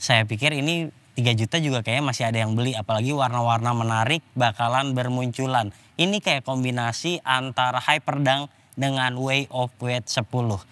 Saya pikir ini 3 juta juga kayaknya masih ada yang beli, apalagi warna-warna menarik bakalan bermunculan. Ini kayak kombinasi antara Hyperdunk dengan Way of Wade 10.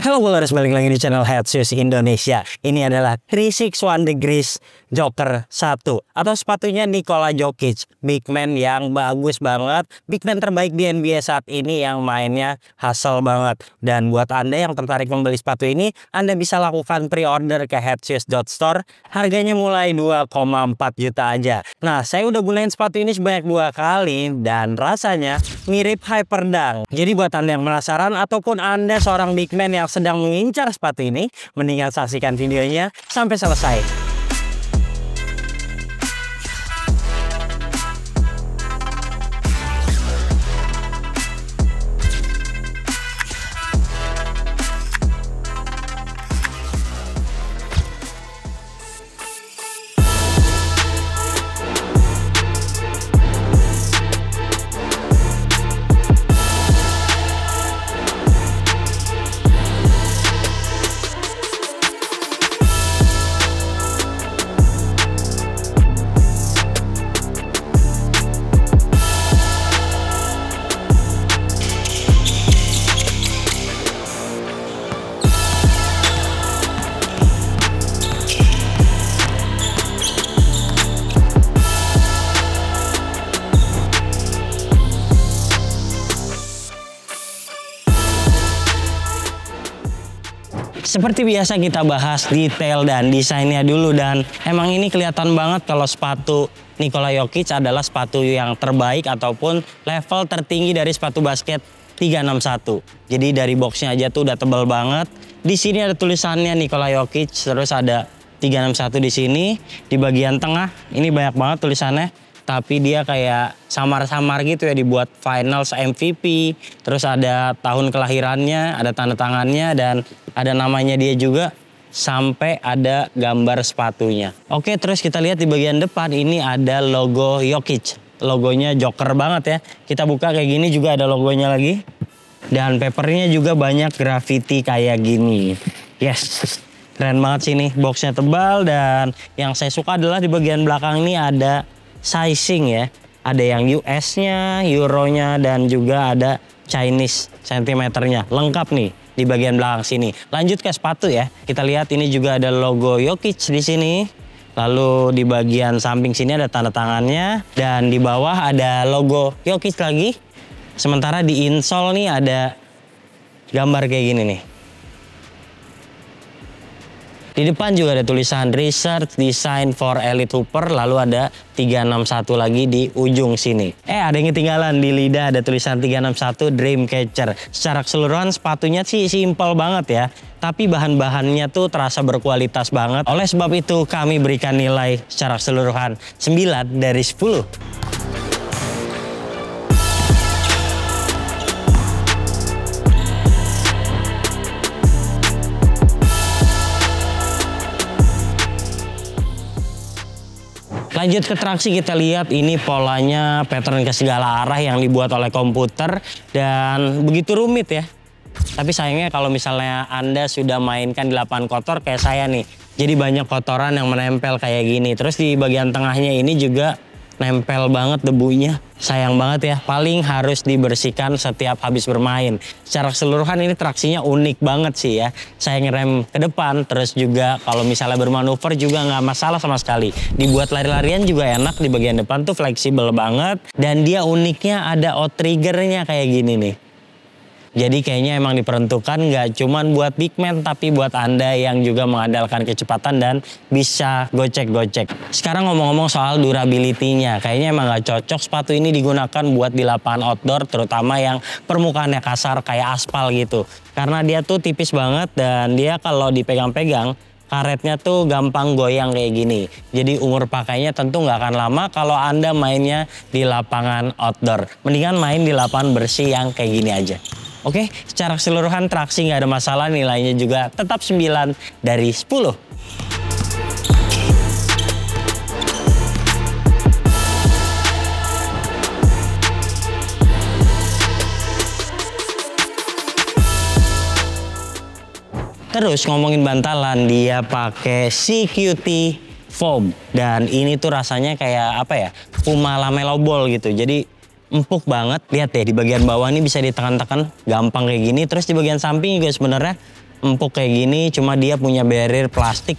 Halo Ballers, balik lagi di channel Head Shoes Indonesia. Ini adalah 361 Degrees Joker 1 atau sepatunya Nikola Jokic, big man yang bagus banget, big man terbaik di NBA saat ini yang mainnya hustle banget. Dan buat Anda yang tertarik membeli sepatu ini, Anda bisa lakukan pre-order ke headshoes.store. Harganya mulai 2,4 juta aja. Nah, saya udah gunain sepatu ini sebanyak 2 kali dan rasanya mirip Hyperdunk. Jadi buat Anda yang penasaran ataupun Anda seorang big man yang sedang mengincar sepatu ini, mendingan saksikan videonya sampai selesai. Seperti biasa kita bahas detail dan desainnya dulu, dan emang ini kelihatan banget kalau sepatu Nikola Jokic adalah sepatu yang terbaik ataupun level tertinggi dari sepatu basket 361. Jadi dari boxnya aja tuh udah tebal banget. Di sini ada tulisannya Nikola Jokic, terus ada 361 di sini. Di bagian tengah ini banyak banget tulisannya, tapi dia kayak samar-samar gitu ya, dibuat Finals MVP, terus ada tahun kelahirannya, ada tanda tangannya, dan ada namanya dia juga, sampai ada gambar sepatunya. Oke, terus kita lihat di bagian depan ini ada logo Jokic. Logonya joker banget ya. Kita buka kayak gini juga ada logonya lagi. Dan papernya juga banyak graffiti kayak gini. Yes, keren banget sih nih, boxnya tebal, dan yang saya suka adalah di bagian belakang ini ada sizing ya. Ada yang US-nya, Euro-nya, dan juga ada Chinese sentimeternya. Lengkap nih di bagian belakang sini. Lanjut ke sepatu ya. Kita lihat ini juga ada logo Jokic di sini. Lalu di bagian samping sini ada tanda tangannya, dan di bawah ada logo Jokic lagi. Sementara di insole nih ada gambar kayak gini nih. Di depan juga ada tulisan Research Design for Elite Hooper, lalu ada 361 lagi di ujung sini. Ada yang ketinggalan di lidah, ada tulisan 361 Dreamcatcher. Secara keseluruhan sepatunya sih simple banget ya, tapi bahan-bahannya tuh terasa berkualitas banget. Oleh sebab itu kami berikan nilai secara keseluruhan 9 dari 10. Lanjut ke traksi, kita lihat ini polanya pattern ke segala arah yang dibuat oleh komputer dan begitu rumit ya. Tapi sayangnya kalau misalnya Anda sudah mainkan di lapangan kotor kayak saya nih, jadi banyak kotoran yang menempel kayak gini. Terus di bagian tengahnya ini juga nempel banget debunya. Sayang banget ya, paling harus dibersihkan setiap habis bermain. Secara keseluruhan ini traksinya unik banget sih ya. Saya ngerem ke depan, terus juga kalau misalnya bermanuver juga nggak masalah sama sekali. Dibuat lari-larian juga enak, di bagian depan tuh fleksibel banget. Dan dia uniknya ada outriggernya kayak gini nih. Jadi kayaknya emang diperuntukkan nggak cuman buat big man, tapi buat Anda yang juga mengandalkan kecepatan dan bisa gocek-gocek. Sekarang ngomong-ngomong soal durability-nya, kayaknya emang nggak cocok sepatu ini digunakan buat di lapangan outdoor, terutama yang permukaannya kasar kayak aspal gitu. Karena dia tuh tipis banget dan dia kalau dipegang-pegang, karetnya tuh gampang goyang kayak gini. Jadi umur pakainya tentu nggak akan lama kalau Anda mainnya di lapangan outdoor. Mendingan main di lapangan bersih yang kayak gini aja. Oke, secara keseluruhan traksi nggak ada masalah, nilainya juga tetap 9 dari 10. Terus ngomongin bantalan, dia pakai CQT foam dan ini tuh rasanya kayak apa ya, Puma Lamelo Ball gitu. Jadi empuk banget. Lihat deh di bagian bawah ini bisa ditekan-tekan gampang kayak gini. Terus di bagian samping juga sebenarnya empuk kayak gini, cuma dia punya barrier plastik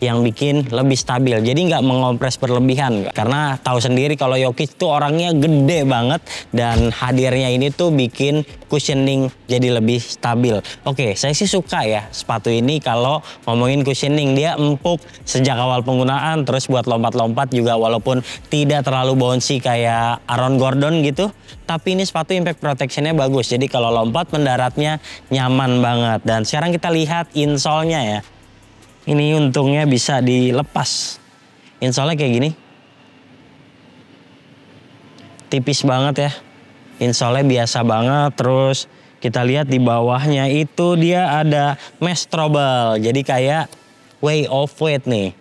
yang bikin lebih stabil. Jadi nggak mengompres berlebihan. Karena tahu sendiri kalau Jokic tuh orangnya gede banget dan hadirnya ini tuh bikin cushioning jadi lebih stabil. Oke, saya sih suka ya sepatu ini kalau ngomongin cushioning. Dia empuk sejak awal penggunaan, terus buat lompat-lompat juga walaupun tidak terlalu bouncy kayak Aaron Gordon gitu. Tapi ini sepatu impact protectionnya bagus. Jadi kalau lompat mendaratnya nyaman banget. Dan sekarang kita lihat insole-nya ya. Ini untungnya bisa dilepas. Insole-nya kayak gini. Tipis banget ya. Insole-nya biasa banget. Terus kita lihat di bawahnya itu dia ada mesh trouble. Jadi kayak Way of Weight nih.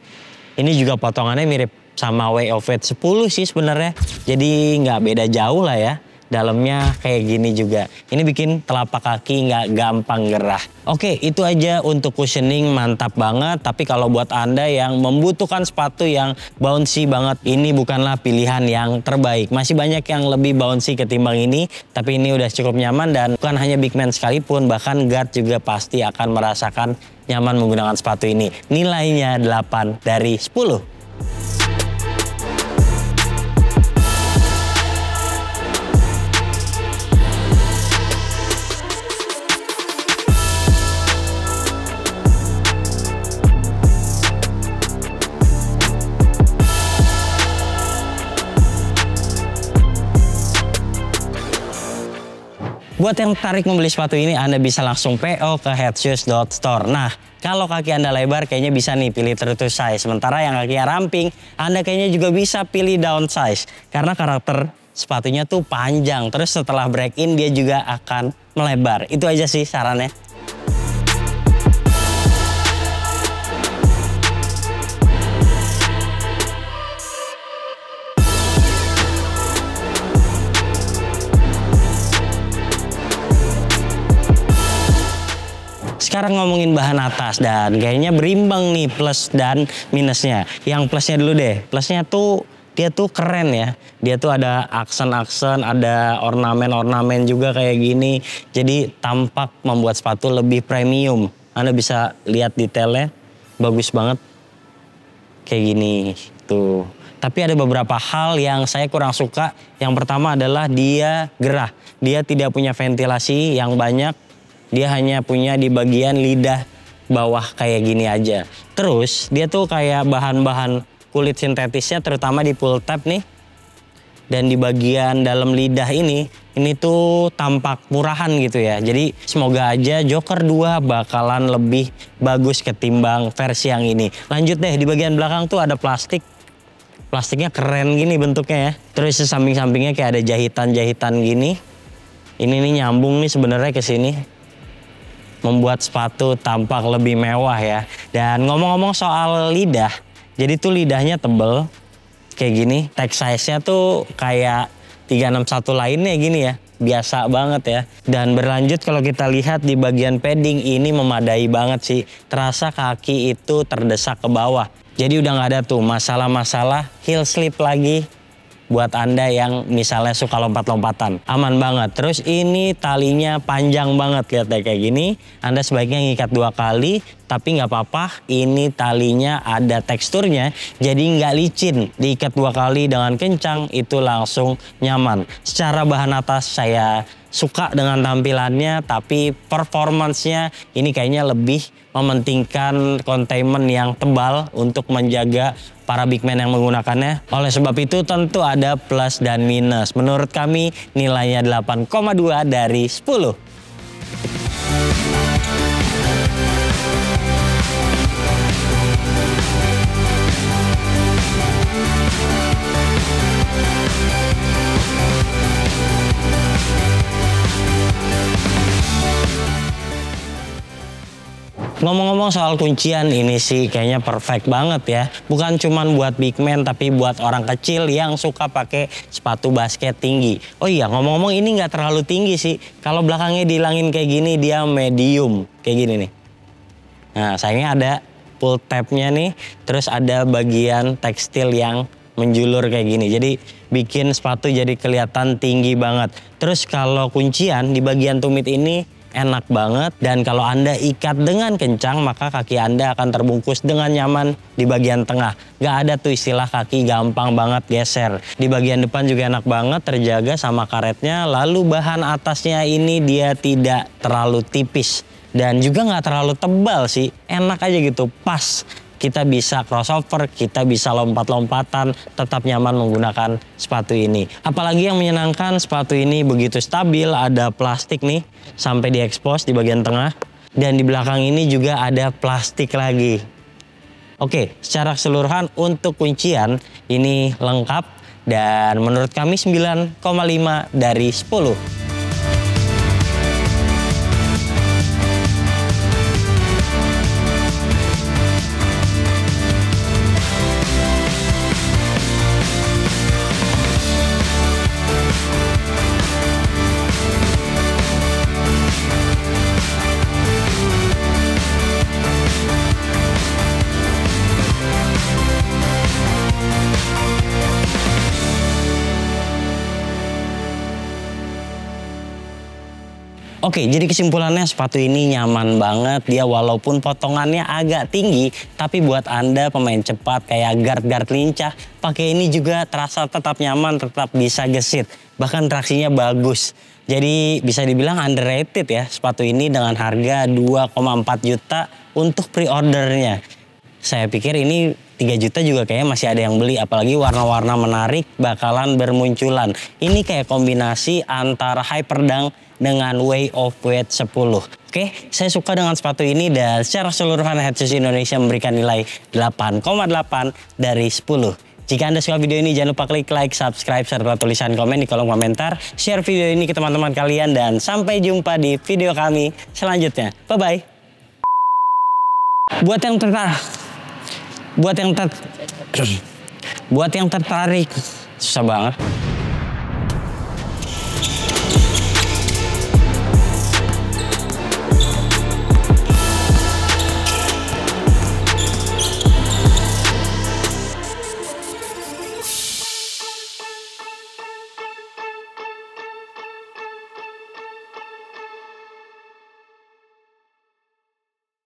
Ini juga potongannya mirip sama Way of Weight 10 sih sebenarnya. Jadi nggak beda jauh lah ya. Dalamnya kayak gini juga. Ini bikin telapak kaki nggak gampang gerah. Oke, itu aja untuk cushioning, mantap banget. Tapi kalau buat Anda yang membutuhkan sepatu yang bouncy banget, ini bukanlah pilihan yang terbaik. Masih banyak yang lebih bouncy ketimbang ini. Tapi ini udah cukup nyaman dan bukan hanya big man sekalipun, bahkan guard juga pasti akan merasakan nyaman menggunakan sepatu ini. Nilainya 8 dari 10. Buat yang tertarik membeli sepatu ini, Anda bisa langsung PO ke headshoes.store. Nah, kalau kaki Anda lebar, kayaknya bisa nih pilih true to size. Sementara yang kakinya ramping, Anda kayaknya juga bisa pilih down size. Karena karakter sepatunya tuh panjang. Terus setelah break in, dia juga akan melebar. Itu aja sih sarannya. Sekarang ngomongin bahan atas dan kayaknya berimbang nih plus dan minusnya. Yang plusnya dulu deh. Plusnya tuh dia tuh keren ya. Dia tuh ada aksen-aksen, ada ornamen-ornamen juga kayak gini. Jadi tampak membuat sepatu lebih premium. Anda bisa lihat detailnya bagus banget. Kayak gini tuh. Tapi ada beberapa hal yang saya kurang suka. Yang pertama adalah dia gerah. Dia tidak punya ventilasi yang banyak. Dia hanya punya di bagian lidah bawah kayak gini aja. Terus dia tuh kayak bahan-bahan kulit sintetisnya terutama di pull tab nih. Dan di bagian dalam lidah ini tuh tampak murahan gitu ya. Jadi semoga aja Joker 2 bakalan lebih bagus ketimbang versi yang ini. Lanjut deh, di bagian belakang tuh ada plastik. Plastiknya keren gini bentuknya ya. Terus di samping-sampingnya kayak ada jahitan-jahitan gini. Ini nih nyambung nih sebenarnya ke sini. Membuat sepatu tampak lebih mewah ya. Dan ngomong-ngomong soal lidah, jadi tuh lidahnya tebel kayak gini. Tag size-nya tuh kayak 361 lainnya gini ya. Biasa banget ya. Dan berlanjut kalau kita lihat di bagian padding ini memadai banget sih. Terasa kaki itu terdesak ke bawah. Jadi udah nggak ada tuh masalah-masalah heel slip lagi. Buat Anda yang misalnya suka lompat-lompatan, aman banget. Terus ini talinya panjang banget, lihat deh kayak gini. Anda sebaiknya ngikat 2 kali, tapi nggak apa-apa. Ini talinya ada teksturnya, jadi nggak licin. Diikat 2 kali dengan kencang, itu langsung nyaman. Secara bahan atas saya suka dengan tampilannya, tapi performance-nya ini kayaknya lebih mementingkan containment yang tebal untuk menjaga para big man yang menggunakannya. Oleh sebab itu tentu ada plus dan minus. Menurut kami nilainya 8,2 dari 10. Ngomong-ngomong soal kuncian, ini sih kayaknya perfect banget ya. Bukan cuman buat big man, tapi buat orang kecil yang suka pakai sepatu basket tinggi. Oh iya, ngomong-ngomong ini nggak terlalu tinggi sih. Kalau belakangnya dihilangin kayak gini, dia medium. Kayak gini nih. Nah, sayangnya ada pull tabnya nih. Terus ada bagian tekstil yang menjulur kayak gini. Jadi bikin sepatu jadi kelihatan tinggi banget. Terus kalau kuncian di bagian tumit ini enak banget, dan kalau Anda ikat dengan kencang maka kaki Anda akan terbungkus dengan nyaman di bagian tengah. Gak ada tuh istilah kaki gampang banget geser. Di bagian depan juga enak banget, terjaga sama karetnya. Lalu bahan atasnya ini dia tidak terlalu tipis dan juga nggak terlalu tebal sih. Enak aja gitu, pas. Kita bisa crossover, kita bisa lompat-lompatan, tetap nyaman menggunakan sepatu ini. Apalagi yang menyenangkan, sepatu ini begitu stabil, ada plastik nih sampai diekspos di bagian tengah. Dan di belakang ini juga ada plastik lagi. Oke, secara keseluruhan untuk kuncian ini lengkap dan menurut kami 9,5 dari 10. Oke, jadi kesimpulannya sepatu ini nyaman banget. Dia walaupun potongannya agak tinggi, tapi buat Anda pemain cepat kayak guard-guard lincah, pakai ini juga terasa tetap nyaman, tetap bisa gesit. Bahkan traksinya bagus. Jadi bisa dibilang underrated ya sepatu ini dengan harga 2,4 juta untuk pre-ordernya. Saya pikir ini 3 juta juga kayaknya masih ada yang beli, apalagi warna-warna menarik bakalan bermunculan. Ini kayak kombinasi antara Hyperdunk dengan Way of Wade 10. Oke, saya suka dengan sepatu ini dan secara keseluruhan Head Shoes Indonesia memberikan nilai 8,8 dari 10. Jika Anda suka video ini, jangan lupa klik like, subscribe, serta tulisan komen di kolom komentar. Share video ini ke teman-teman kalian dan sampai jumpa di video kami selanjutnya. Bye-bye. Buat yang tertarik, susah banget.